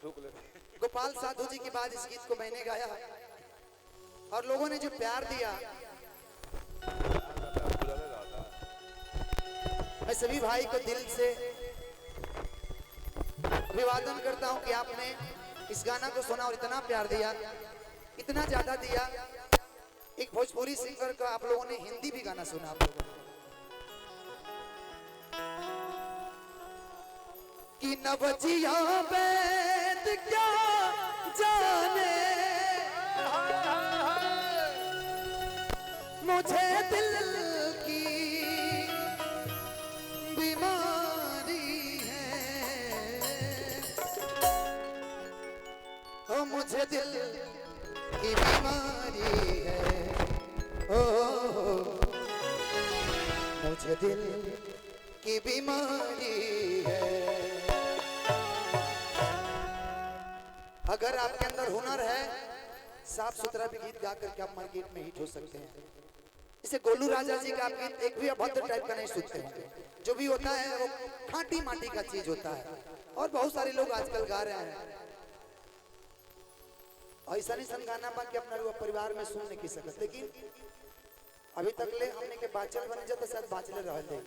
गोपाल साधु जी के बाद इस गीत को मैंने गाया और लोगों ने जो प्यार दिया, मैं सभी भाई को दिल से अभिवादन करता हूं कि आपने इस गाना को सुना और इतना प्यार दिया, इतना ज्यादा दिया। एक भोजपुरी सिंगर का आप लोगों ने हिंदी भी गाना सुना आप लोगों ने कि नवजिया बैद क्या जाने मुझे दिल की बीमारी है, ओ मुझे दिल की बीमारी है, ओ मुझे दिल की बीमारी है। अगर आपके अंदर हुनर है, साफ सुथरा भी गीत गा करके आप मार्केट में हिट हो सकते हैं। इसे गोलू राजा जी का आप गीत एक भी अभद्र टाइप का नहीं सुनते होंगे। जो भी होता है वो खाटी माटी का चीज होता है और बहुत सारे लोग आजकल गा रहे हैं। ऐसा नहीं सन गाना पा के अपना परिवार में सुन नहीं सकते, लेकिन अभी तक ले हमने के बाचल बन जाता शायद बाचले रह दे।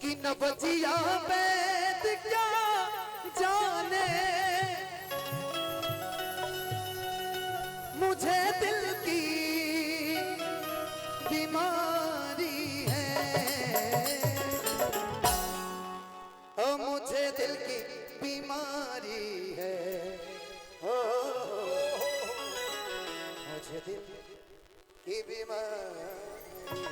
कि नवजिया बैद क्या जाने मुझे दिल की बीमारी है, ओ मुझे दिल की बीमारी है, ओ मुझे दिल की बीमारी है।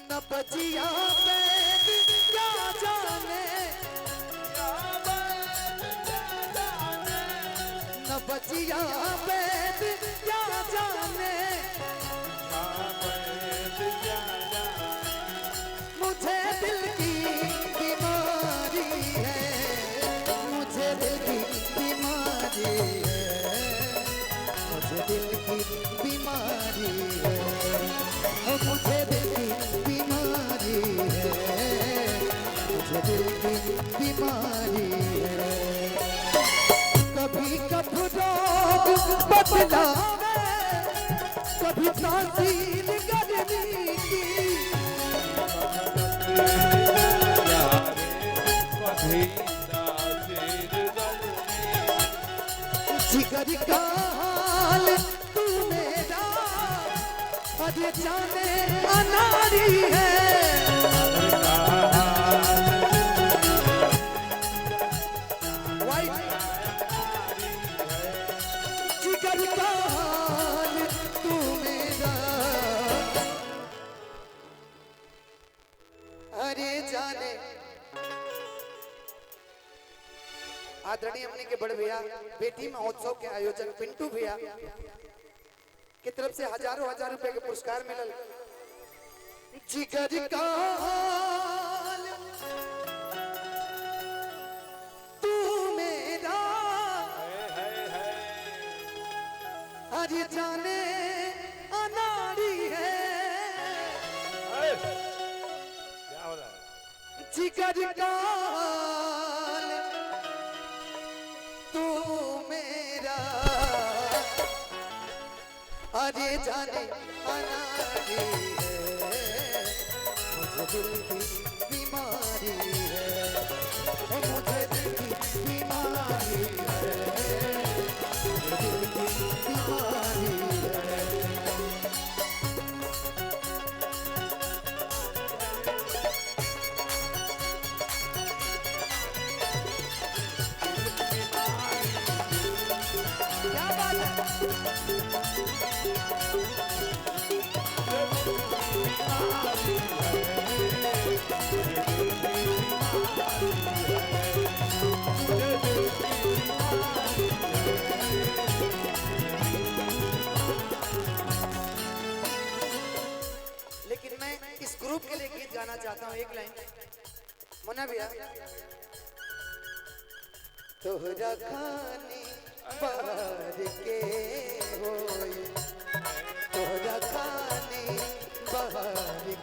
नवजिया बैद क्या जाने, नवजिया बैद क्या जाने मुझे दिल की बीमारी है, मुझे दिल की बीमारी है, मुझे दिल की बीमारी है, मुझे दिल की बीमारी है, मुझे दिल की बीमारी है। कभी कफरोग बदलावे, कभी तासीर गर्मी की, जिगर का हाल तू मेरा अरे जाने अनारी है, जिगर का हाल तू मेरा अरे जाने। आदरणीय हमने के बड़े भैया बेटी महोत्सव के आयोजक पिंटू भैया की तरफ से हजारों हजार रुपए के पुरस्कार मिलल। जिगर का हाल तू मेरा अरे जाने अनाड़ी है, जिगर का हाल तू मेरा अरे जाने अनाड़ी है, मुझे दिल की बीमारी है, मुझे दिल की बीमारी है, मुझे दिल की बीमारी है। गाना चाहता हूँ, एक लाइन मुन्ना भैया। तोहरा खानी बाहर के होई, तोहरा खानी बाहर